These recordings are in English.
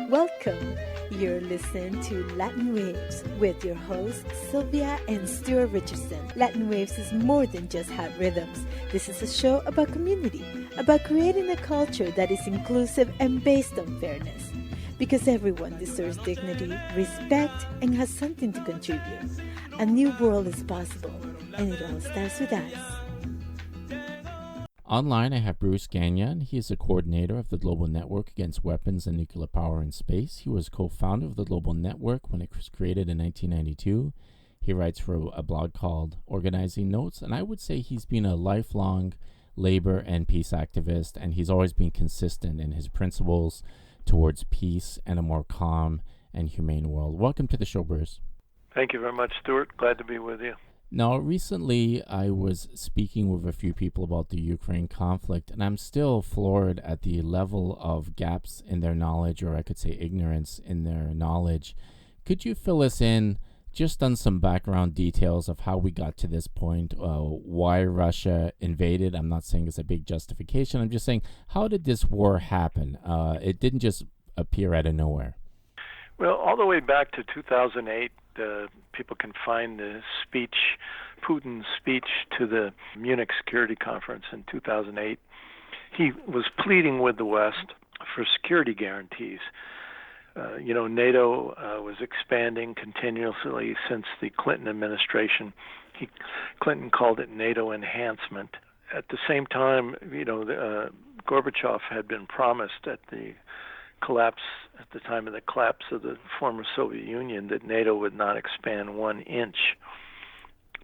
Welcome. You're listening to Latin Waves with your hosts, Sylvia and Stuart Richardson. Latin Waves is more than just hot rhythms. This is a show about community, about creating a culture that is inclusive and based on fairness. Because everyone deserves dignity, respect, and has something to contribute. A new world is possible, and it all starts with us. Online, I have Bruce Gagnon. He is the coordinator of the Global Network Against Weapons and Nuclear Power in Space. He was co-founder of the Global Network when it was created in 1992. He writes for a blog called Organizing Notes, and I would say he's been a lifelong labor and peace activist, and he's always been consistent in his principles towards peace and a more calm and humane world. Welcome to the show, Bruce. Thank you very much, Stuart. Glad to be with you. Now, recently I was speaking with a few people about the Ukraine conflict, and I'm still floored at the level of gaps in their knowledge, or I could say ignorance in their knowledge. Could you fill us in just on some background details of how we got to this point, why Russia invaded? I'm not saying it's a big justification. I'm just saying, how did this war happen? It didn't just appear out of nowhere. Well, all the way back to 2008, people can find the speech, Putin's speech to the Munich Security Conference in 2008. He was pleading with the West for security guarantees. NATO was expanding continuously since the Clinton administration. Clinton called it NATO enhancement. At the same time, Gorbachev had been promised at the time of the collapse of the former Soviet Union that NATO would not expand 1 inch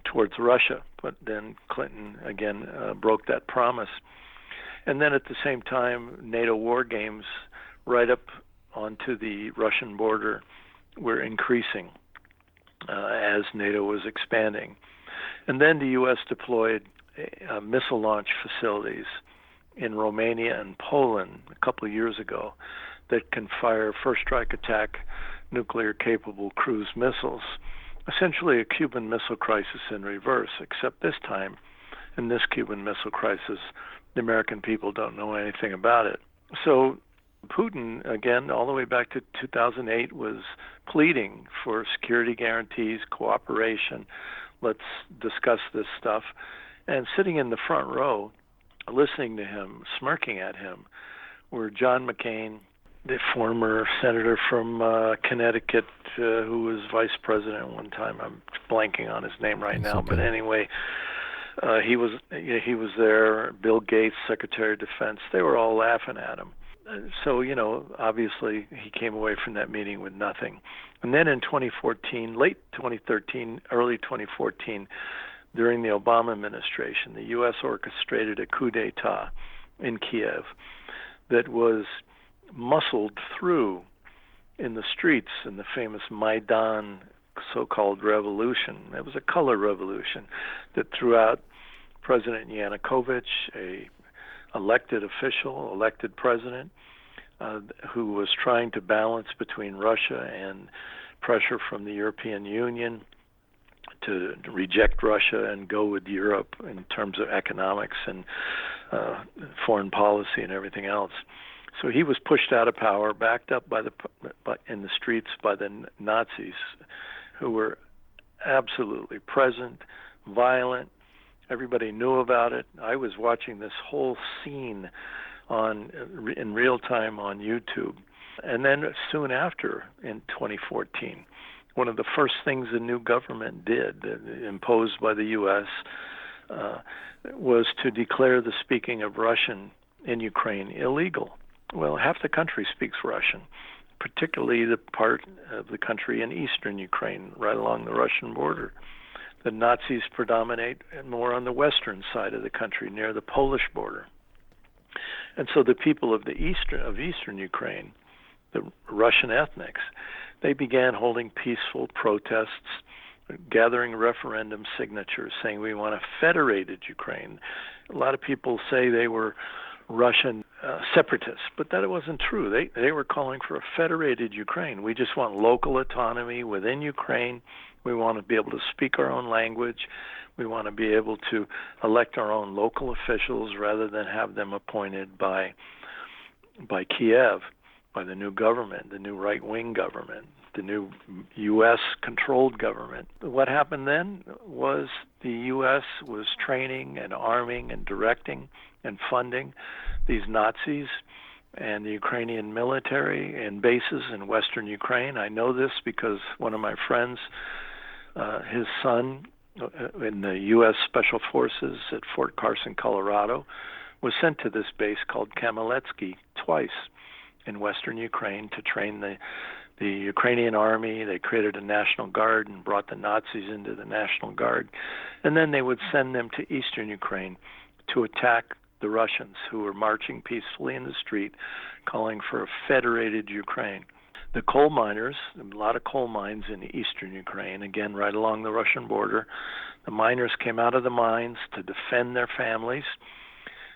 towards Russia. But then Clinton again broke that promise. And then at the same time, NATO war games right up onto the Russian border were increasing as NATO was expanding. And then the U.S. deployed missile launch facilities in Romania and Poland a couple of years ago that can fire first strike attack nuclear-capable cruise missiles, essentially a Cuban Missile Crisis in reverse, except this time, in this Cuban Missile Crisis, the American people don't know anything about it. So Putin, again, all the way back to 2008, was pleading for security guarantees, cooperation, let's discuss this stuff. And sitting in the front row, listening to him, smirking at him, were John McCain, the former senator from Connecticut, who was vice president at one time. I'm blanking on his name right now, okay. But anyway, he was there. Bill Gates, Secretary of Defense. They were all laughing at him. So, obviously he came away from that meeting with nothing. And then in 2014, late 2013, early 2014, during the Obama administration, the U.S. orchestrated a coup d'etat in Kiev that was muscled through in the streets in the famous Maidan so-called revolution. It was a color revolution that threw out President Yanukovych, a elected president, who was trying to balance between Russia and pressure from the European Union to reject Russia and go with Europe in terms of economics and foreign policy and everything else. So he was pushed out of power, backed up in the streets by the Nazis, who were absolutely present, violent. Everybody knew about it. I was watching this whole scene in real time on YouTube. And then soon after, in 2014, one of the first things the new government did, imposed by the U.S., was to declare the speaking of Russian in Ukraine illegal. Well, half the country speaks Russian, particularly the part of the country in eastern Ukraine, right along the Russian border. The Nazis predominate more on the western side of the country, near the Polish border. And so the people of eastern Ukraine, the Russian ethnics, they began holding peaceful protests, gathering referendum signatures, saying we want a federated Ukraine. A lot of people say they were Russian separatists, but that wasn't true. They were calling for a federated Ukraine. We just want local autonomy within Ukraine. We want to be able to speak our own language. We want to be able to elect our own local officials rather than have them appointed by Kiev. by the new government, the new right-wing government, the new U.S.-controlled government. What happened then was the U.S. was training and arming and directing and funding these Nazis and the Ukrainian military and bases in western Ukraine. I know this because one of my friends, his son in the U.S. Special Forces at Fort Carson, Colorado, was sent to this base called Kamaletsky twice in western Ukraine to train the Ukrainian army. They created a National Guard and brought the Nazis into the National Guard. And then they would send them to eastern Ukraine to attack the Russians who were marching peacefully in the street calling for a federated Ukraine. The coal miners, a lot of coal mines in eastern Ukraine, again, right along the Russian border. The miners came out of the mines to defend their families.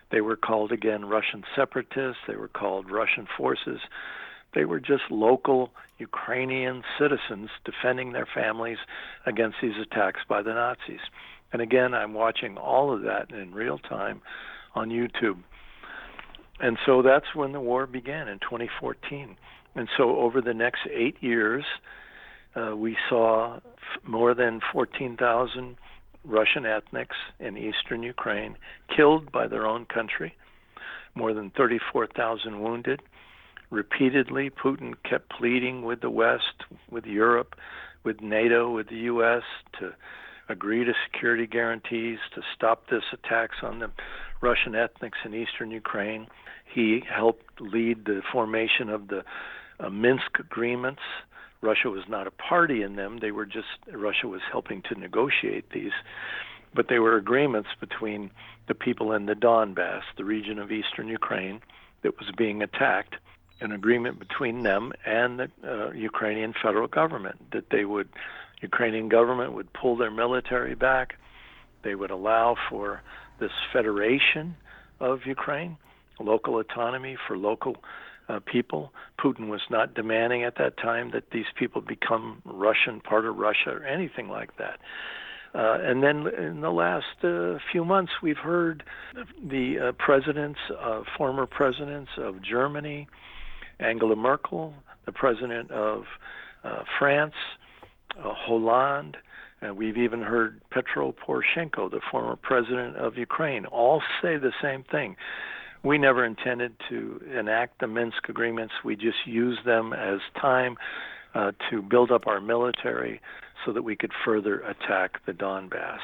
They were called, again, Russian separatists. They were called Russian forces. They were just local Ukrainian citizens defending their families against these attacks by the Nazis. And again, I'm watching all of that in real time on YouTube. And so that's when the war began in 2014. And so over the next 8 years, we saw more than 14,000 Russian ethnics in eastern Ukraine killed by their own country, more than 34,000 wounded. Repeatedly, Putin kept pleading with the West, with Europe, with NATO, with the U.S. to agree to security guarantees, to stop this attacks on the Russian ethnics in eastern Ukraine. He helped lead the formation of the Minsk agreements. Russia was not a party in them. Russia was helping to negotiate these. But they were agreements between the people in the Donbass, the region of eastern Ukraine that was being attacked, an agreement between them and the Ukrainian federal government that Ukrainian government would pull their military back. They would allow for this federation of Ukraine, local autonomy for local people. Putin was not demanding at that time that these people become Russian, part of Russia, or anything like that. And then in the last few months, we've heard the former presidents of Germany, Angela Merkel, the president of France, Hollande, and we've even heard Petro Poroshenko, the former president of Ukraine, all say the same thing. We never intended to enact the Minsk agreements. We just used them as time to build up our military so that we could further attack the Donbass.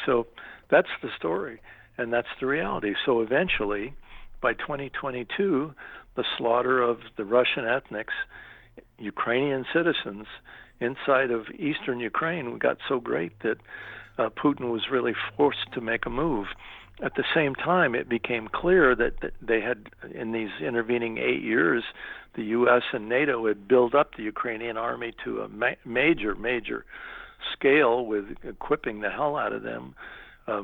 So that's the story, and that's the reality. So eventually, by 2022, the slaughter of the Russian ethnics, Ukrainian citizens, inside of eastern Ukraine got so great that Putin was really forced to make a move. At the same time, it became clear that they had, in these intervening 8 years, the US and NATO had built up the Ukrainian army to a major scale with equipping the hell out of them,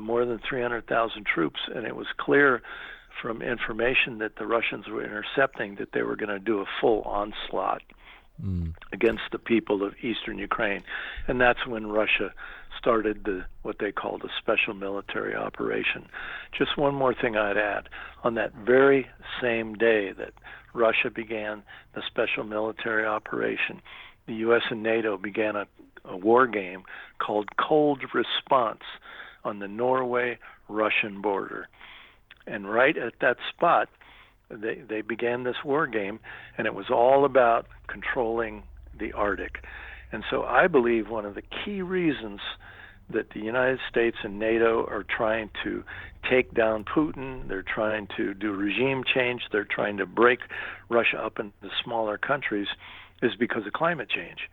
more than 300,000 troops, and it was clear from information that the Russians were intercepting that they were going to do a full onslaught against the people of eastern Ukraine. And that's when Russia started what they called a special military operation. Just one more thing I'd add. On that very same day that Russia began the special military operation, the US and NATO began a war game called Cold Response on the Norway-Russian border. And right at that spot, they began this war game, and it was all about controlling the Arctic. And so I believe one of the key reasons that the United States and NATO are trying to take down Putin, they're trying to do regime change, they're trying to break Russia up into smaller countries, is because of climate change.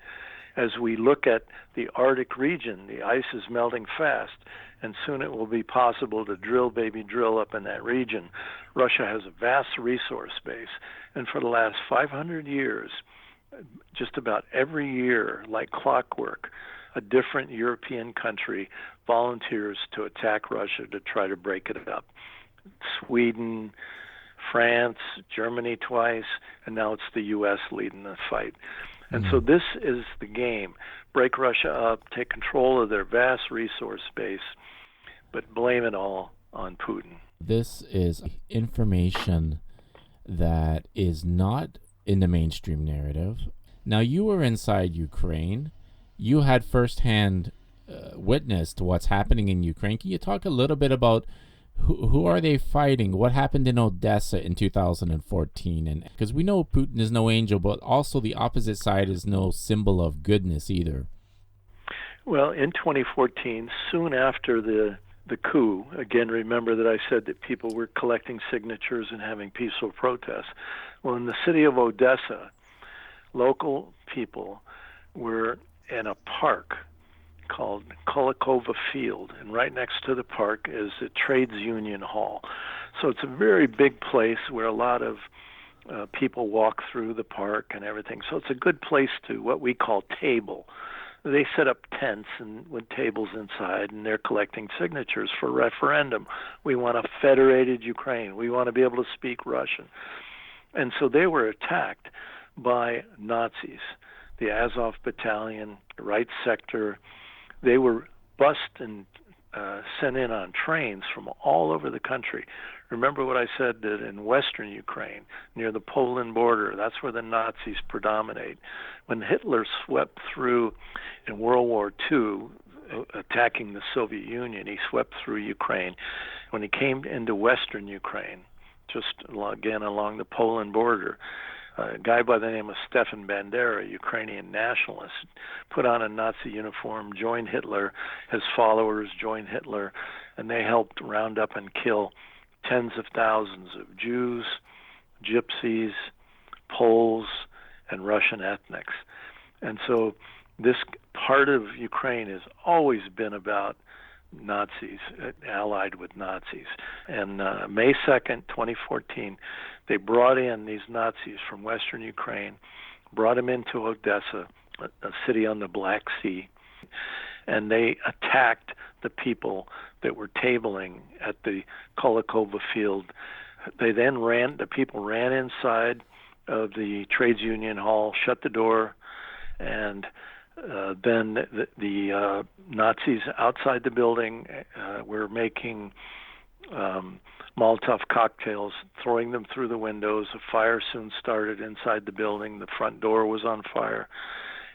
As we look at the Arctic region, the ice is melting fast, and soon it will be possible to drill up in that region. Russia has a vast resource base, and for the last 500 years, just about every year, like clockwork, a different European country volunteers to attack Russia to try to break it up. Sweden, France, Germany twice, and now it's the U.S. leading the fight. And so this is the game. Break Russia up, take control of their vast resource base, but blame it all on Putin. This is information that is not in the mainstream narrative. Now, you were inside Ukraine. You had firsthand witness to what's happening in Ukraine. Can you talk a little bit about who are they fighting? What happened in Odessa in 2014? And because we know Putin is no angel, but also the opposite side is no symbol of goodness either. Well, in 2014, soon after the coup, again, remember that I said that people were collecting signatures and having peaceful protests. Well, in the city of Odessa, local people were in a park called Kulikova Field, and right next to the park is the Trades Union Hall. So it's a very big place where a lot of people walk through the park and everything. So it's a good place to what we call table. They set up tents and with tables inside, and they're collecting signatures for referendum. We want a federated Ukraine. We want to be able to speak Russian. And so they were attacked by Nazis, the Azov Battalion, Right Sector. They were bussed and sent in on trains from all over the country. Remember what I said, that in western Ukraine, near the Poland border, that's where the Nazis predominate. When Hitler swept through in World War II, attacking the Soviet Union, he swept through Ukraine. When he came into western Ukraine, just again along the Poland border, a guy by the name of Stefan Bandera, a Ukrainian nationalist, put on a Nazi uniform, joined Hitler. His followers joined Hitler, and they helped round up and kill tens of thousands of Jews, Gypsies, Poles, and Russian ethnics. And so this part of Ukraine has always been about Nazis, allied with Nazis. And May 2nd, 2014, they brought in these Nazis from western Ukraine, brought them into Odessa, a city on the Black Sea, and they attacked the people that were tabling at the Kulikova Field. The people ran inside of the Trades Union Hall, shut the door, and then the Nazis outside the building were making Molotov cocktails, throwing them through the windows. A fire soon started inside the building. The front door was on fire.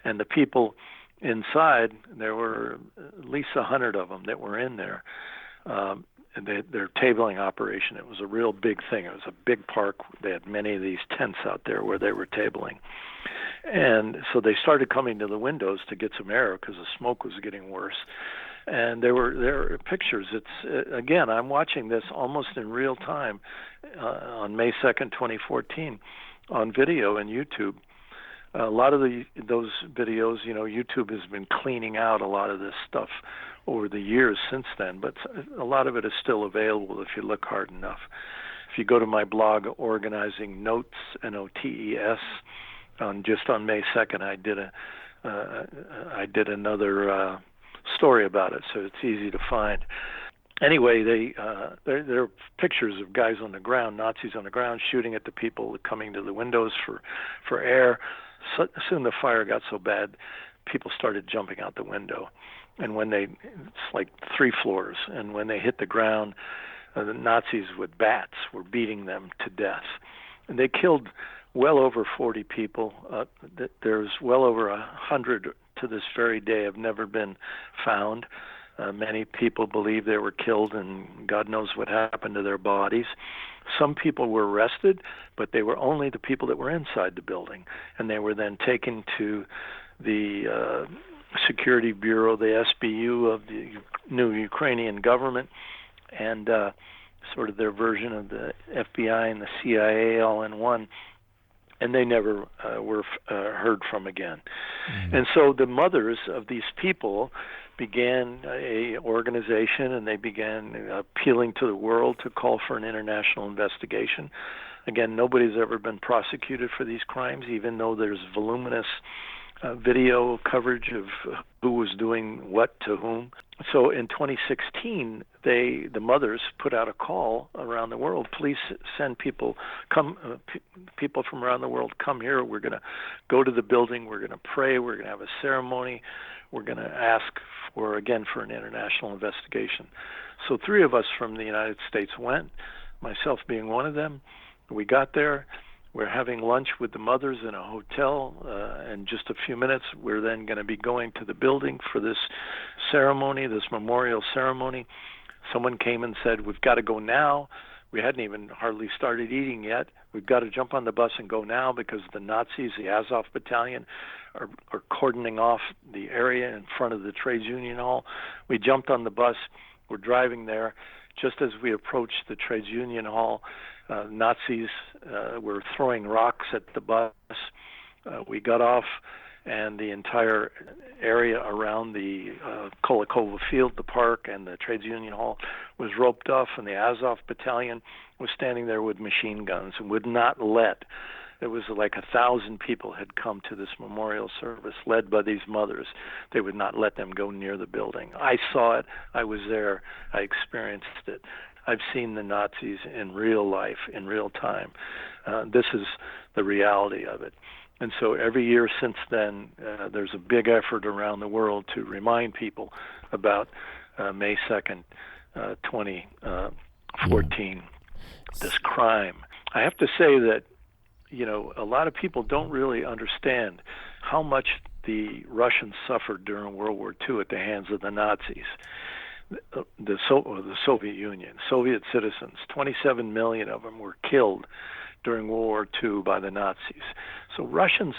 And the people inside, there were at least 100 of them that were in there. And their tabling operation, it was a real big thing. It was a big park. They had many of these tents out there where they were tabling. And so they started coming to the windows to get some air because the smoke was getting worse. And there were pictures. It's again, I'm watching this almost in real time on May 2nd, 2014, on video and YouTube. A lot of those videos, YouTube has been cleaning out a lot of this stuff over the years since then, but a lot of it is still available if you look hard enough. If you go to my blog, Organizing Notes, Notes, on May 2nd, I did another story about it, so it's easy to find. Anyway, there are pictures of guys on the ground, Nazis on the ground, shooting at the people coming to the windows for air. Soon the fire got so bad, people started jumping out the window. And it's like 3 floors, and when they hit the ground, the Nazis with bats were beating them to death. And they killed well over 40 people. There's well over 100 to this very day have never been found. Many people believe they were killed, and God knows what happened to their bodies. Some people were arrested, but they were only the people that were inside the building, and they were then taken to the Security Bureau, the SBU of the new Ukrainian government, and sort of their version of the FBI and the CIA all in one. And they never were heard from again. Mm-hmm. And so the mothers of these people began a organization, and they began appealing to the world to call for an international investigation. Again, nobody's ever been prosecuted for these crimes, even though there's voluminous video coverage of who was doing what to whom. So in 2016, the mothers put out a call around the world. Please send people, people from around the world, come here. We're going to go to the building. We're going to pray. We're going to have a ceremony. We're going to ask for an international investigation. So 3 of us from the United States went, myself being one of them. We got there. We're having lunch with the mothers in a hotel. In just a few minutes, we're then going to be going to the building for this ceremony, this memorial ceremony. Someone came and said, we've got to go now. We hadn't even hardly started eating yet. We've got to jump on the bus and go now because the Nazis, the Azov Battalion, are cordoning off the area in front of the Trades Union Hall. We jumped on the bus. We're driving there. Just as we approached the Trades Union Hall, Nazis were throwing rocks at the bus. We got off, and the entire area around the Kolokova Field, the park, and the Trades Union Hall was roped off, and the Azov Battalion was standing there with machine guns and would not let. It was like 1,000 people had come to this memorial service led by these mothers. They would not let them go near the building. I saw it. I was there. I experienced it. I've seen the Nazis in real life, in real time. This is the reality of it. And so every year since then, there's a big effort around the world to remind people about May 2nd, 2014, this crime. I have to say that, a lot of people don't really understand how much the Russians suffered during World War II at the hands of the Nazis. The Soviet Union, Soviet citizens, 27 million of them were killed during World War II by the Nazis. So Russians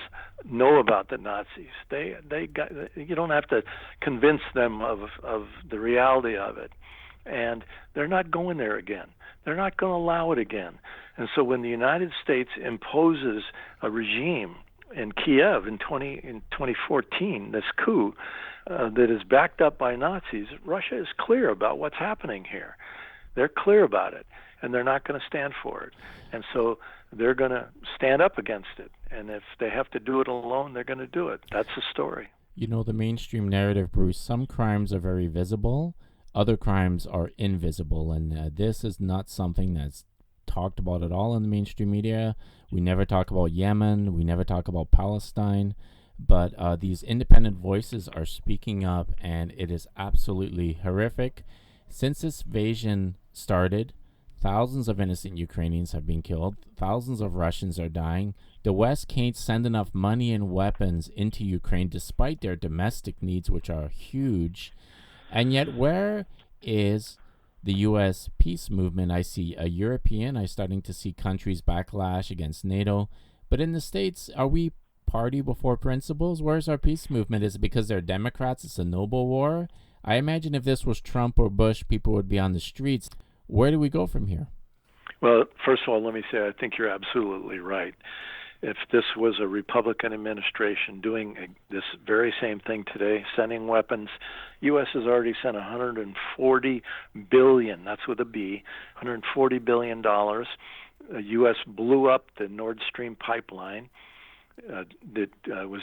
know about the Nazis. You don't have to convince them of the reality of it. And they're not going there again. They're not going to allow it again. And so when the United States imposes a regime in Kiev in 2014, this coup that is backed up by Nazis, Russia is clear about what's happening here. They're clear about it, and they're not going to stand for it. And so they're going to stand up against it. And if they have to do it alone, they're going to do it. That's the story. The mainstream narrative, Bruce, some crimes are very visible, other crimes are invisible, and this is not something that's talked about at all in the mainstream media. We never talk about Yemen, we never talk about Palestine, but these independent voices are speaking up, and it is absolutely horrific. Since this invasion started, thousands of innocent Ukrainians have been killed, thousands of Russians are dying. The West can't send enough money and weapons into Ukraine despite their domestic needs, which are huge. And yet, where is the U.S. peace movement? I see a European. I'm starting to see countries backlash against NATO. But in the States, are we party before principles? Where's our peace movement? Is it because they're Democrats? It's a noble war? I imagine if this was Trump or Bush, people would be on the streets. Where do we go from here? Well, first of all, let me say I think you're absolutely right. If this was a Republican administration doing this very same thing today, sending weapons, U.S. has already sent $140 billion, that's with a B, $140 billion. The U.S. blew up the Nord Stream pipeline that was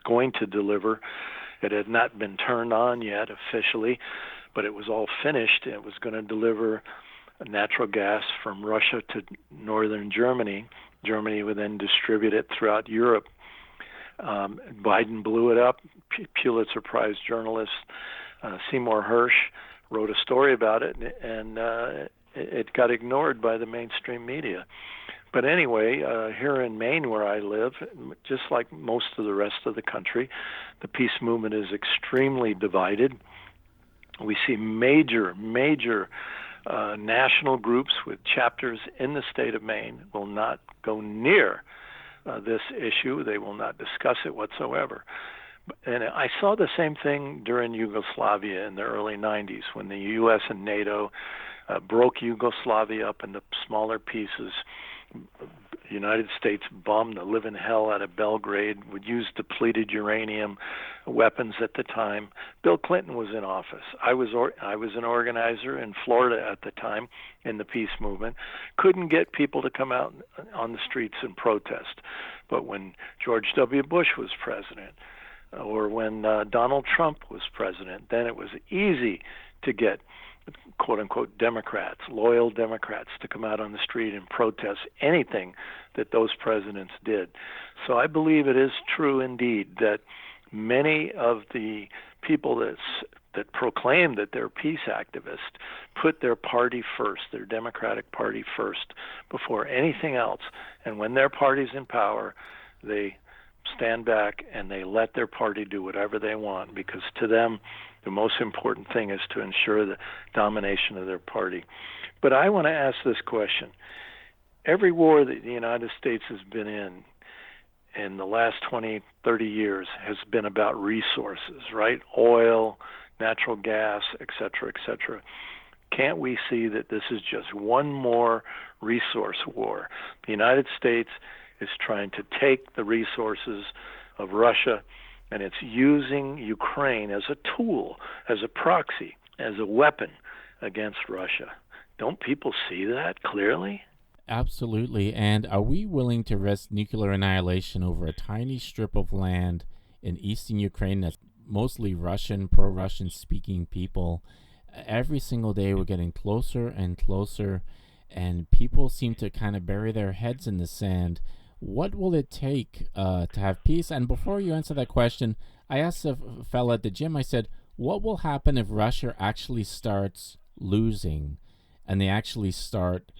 going to deliver. It had not been turned on yet officially, but it was all finished. It was going to deliver natural gas from Russia to northern Germany. Germany would then distribute it throughout Europe. Biden blew it up. Pulitzer Prize journalist Seymour Hersh wrote a story about it, and it got ignored by the mainstream media. But anyway, here in Maine, where I live, just like most of the rest of the country, the peace movement is extremely divided. We see major national groups with chapters in the state of Maine will not go near this issue. They will not discuss it whatsoever. And I saw the same thing during Yugoslavia in the early 90s when the US and NATO broke Yugoslavia up into smaller pieces. The United States bombed the living hell out of Belgrade, would use depleted uranium weapons at the time. Bill Clinton was in office. I was an organizer in Florida at the time in the peace movement. Couldn't get people to come out on the streets and protest. But when George W. Bush was president, or when Donald Trump was president, then it was easy to get quote-unquote Democrats, loyal Democrats, to come out on the street and protest anything that those presidents did. So I believe it is true indeed that many of the people that that proclaim that they're peace activists put their party first, their Democratic Party first, before anything else. And when their party's in power, they stand back and they let their party do whatever they want, because to them the most important thing is to ensure the domination of their party. But I want to ask this question. Every war that the United States has been in the last 20, 30 years has been about resources, right? Oil, natural gas, et cetera, et cetera. Can't we see that this is just one more resource war? The United States is trying to take the resources of Russia, and it's using Ukraine as a tool, as a proxy, as a weapon against Russia. Don't people see that clearly? Absolutely. And are we willing to risk nuclear annihilation over a tiny strip of land in eastern Ukraine that's mostly Russian, pro-Russian speaking people? Every single day we're getting closer and closer, and people seem to kind of bury their heads in the sand. What will it take to have peace? And before you answer that question, I asked a fella at the gym, I said, what will happen if Russia actually starts losing and they actually start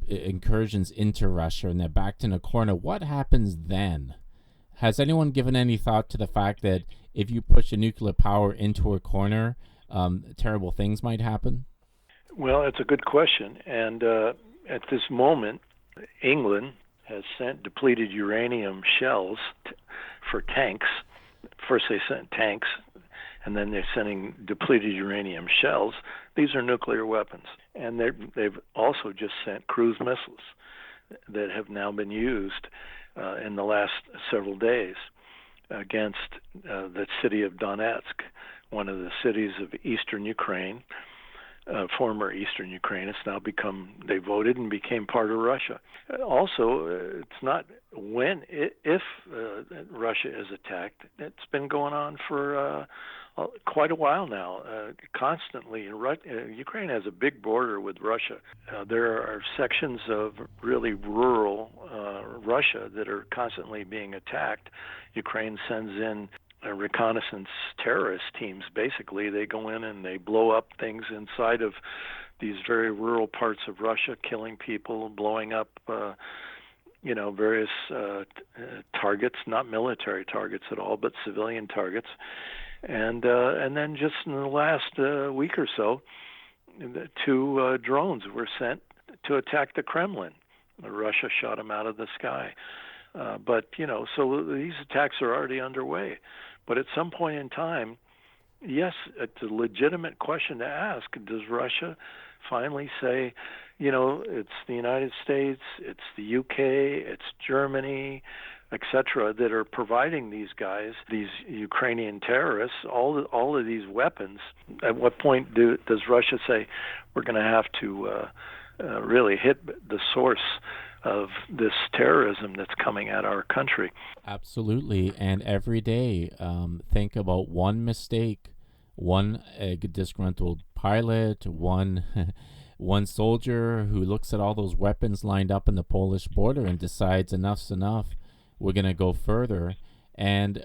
incursions into Russia and they're backed in a corner? What happens then? Has anyone given any thought to the fact that if you push a nuclear power into a corner, terrible things might happen? Well, it's a good question. And at this moment, England has sent depleted uranium shells for tanks. First they sent tanks, and then they're sending depleted uranium shells. These are nuclear weapons. And they've also just sent cruise missiles that have now been used in the last several days against the city of Donetsk, one of the cities of eastern Ukraine, former eastern Ukraine. It's now they voted and became part of Russia. Also, it's not if Russia is attacked. It's been going on for quite a while now, constantly. Ukraine has a big border with Russia. There are sections of really rural Russia that are constantly being attacked. Ukraine sends in reconnaissance terrorist teams. Basically, they go in and they blow up things inside of these very rural parts of Russia, killing people, blowing up various targets, not military targets at all, but civilian targets. And then just in the last week or so, 2 drones were sent to attack the Kremlin. Russia shot them out of the sky. So these attacks are already underway. But at some point in time, yes, it's a legitimate question to ask. Does Russia finally say, it's the United States, it's the UK, it's Germany, etc., that are providing these guys, these Ukrainian terrorists, all of these weapons? At what point does Russia say, we're going to have to really hit the source of this terrorism that's coming at our country? Absolutely. And every day, think about one mistake, one disgruntled pilot, one soldier who looks at all those weapons lined up in the Polish border and decides enough's enough. We're going to go further. And,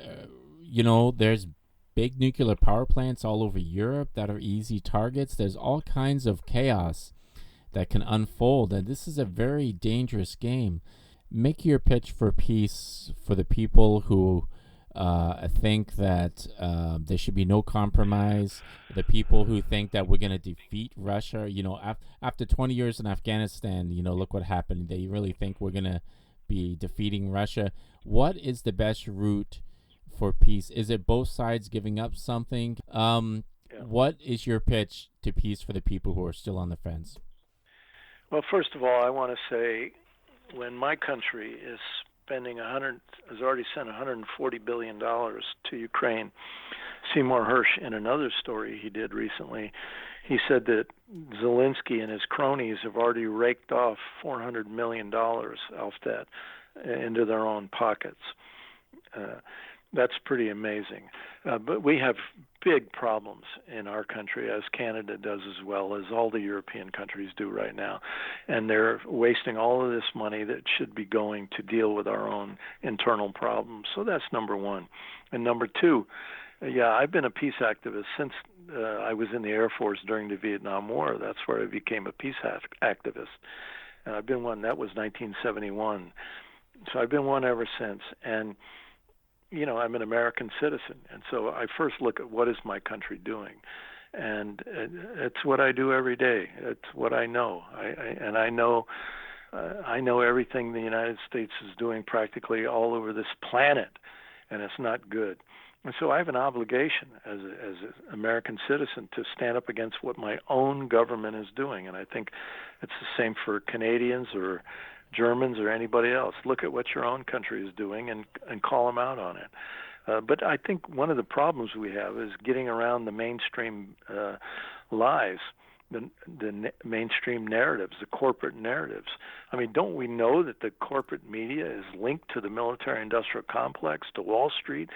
there's big nuclear power plants all over Europe that are easy targets. There's all kinds of chaos that can unfold. And this is a very dangerous game. Make your pitch for peace for the people who think that there should be no compromise, the people who think that we're going to defeat Russia. After 20 years in Afghanistan, look what happened. They really think we're going to be defeating Russia. What is the best route for peace? Is it both sides giving up something? What is your pitch to peace for the people who are still on the fence? Well, first of all, I want to say, when my country is has already sent $140 billion to Ukraine. Seymour Hersh, in another story he did recently, he said that Zelensky and his cronies have already raked off $400 million off that into their own pockets. That's pretty amazing. But we have big problems in our country, as Canada does, as well as all the European countries do right now. And they're wasting all of this money that should be going to deal with our own internal problems. So that's number one. And number two, Yeah, I've been a peace activist since I was in the Air Force during the Vietnam War. That's where I became a peace activist. And I've been one, that was 1971. So I've been one ever since. And, I'm an American citizen. And so I first look at what is my country doing. And it's what I do every day. It's what I know. I know everything the United States is doing practically all over this planet, and it's not good. And so I have an obligation as an American citizen to stand up against what my own government is doing. And I think it's the same for Canadians or Germans or anybody else. Look at what your own country is doing and call them out on it. But I think one of the problems we have is getting around the mainstream lies, the mainstream narratives, the corporate narratives. I mean, don't we know that the corporate media is linked to the military-industrial complex, to Wall Street?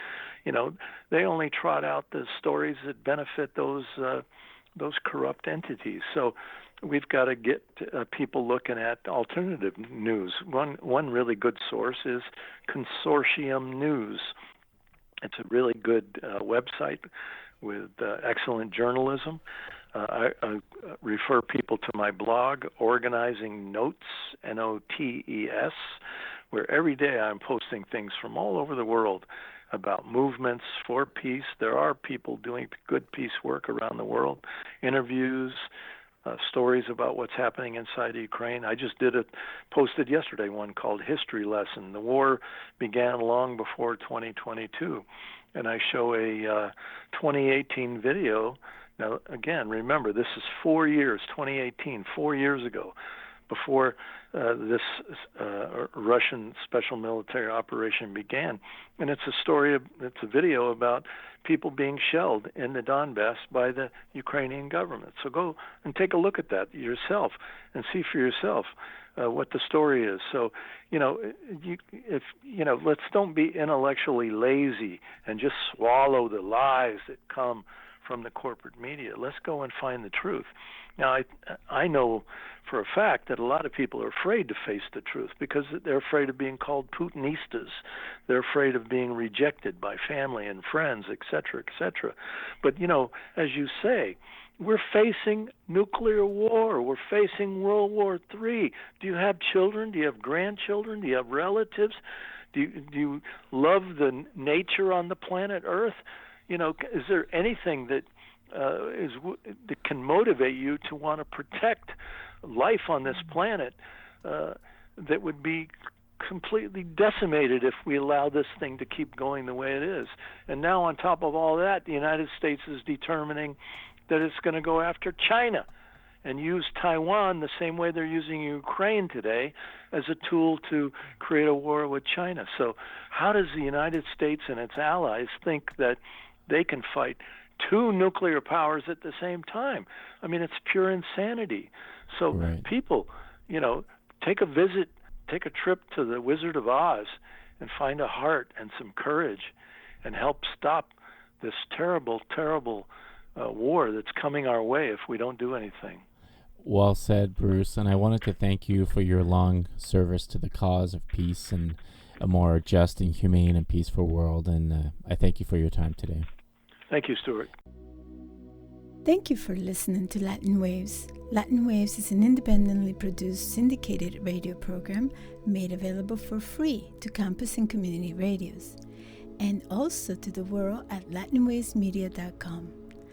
They only trot out the stories that benefit those corrupt entities. So we've got to get people looking at alternative news. One really good source is Consortium News. It's a really good website with excellent journalism. I refer people to my blog, Organizing Notes, Notes, where every day I'm posting things from all over the world about movements for peace. There are people doing good peace work around the world, interviews, stories about what's happening inside Ukraine. I just posted yesterday one called History Lesson. The war began long before 2022. And I show a 2018 video. Now, again, remember, this is 4 years, 2018, 4 years ago, before this Russian special military operation began. And it's a video about people being shelled in the Donbass by the Ukrainian government. So go and take a look at that yourself and see for yourself what the story is. So, let's don't be intellectually lazy and just swallow the lies that come from the corporate media. Let's go and find the truth. Now, I know for a fact that a lot of people are afraid to face the truth because they're afraid of being called Putinistas. They're afraid of being rejected by family and friends, et cetera, et cetera. But, as you say, we're facing nuclear war. We're facing World War III. Do you have children? Do you have grandchildren? Do you have relatives? Do you love the nature on the planet Earth? Is there anything that can motivate you to want to protect life on this planet that would be completely decimated if we allow this thing to keep going the way it is? And now on top of all that, the United States is determining that it's going to go after China and use Taiwan the same way they're using Ukraine today as a tool to create a war with China. So how does the United States and its allies think that they can fight two nuclear powers at the same time? I mean, it's pure insanity. So right. People, take a trip to the Wizard of Oz and find a heart and some courage and help stop this terrible, terrible war that's coming our way if we don't do anything. Well said, Bruce. And I wanted to thank you for your long service to the cause of peace and a more just and humane and peaceful world. And I thank you for your time today. Thank you, Stuart. Thank you for listening to Latin Waves. Latin Waves is an independently produced syndicated radio program made available for free to campus and community radios, and also to the world at latinwavesmedia.com.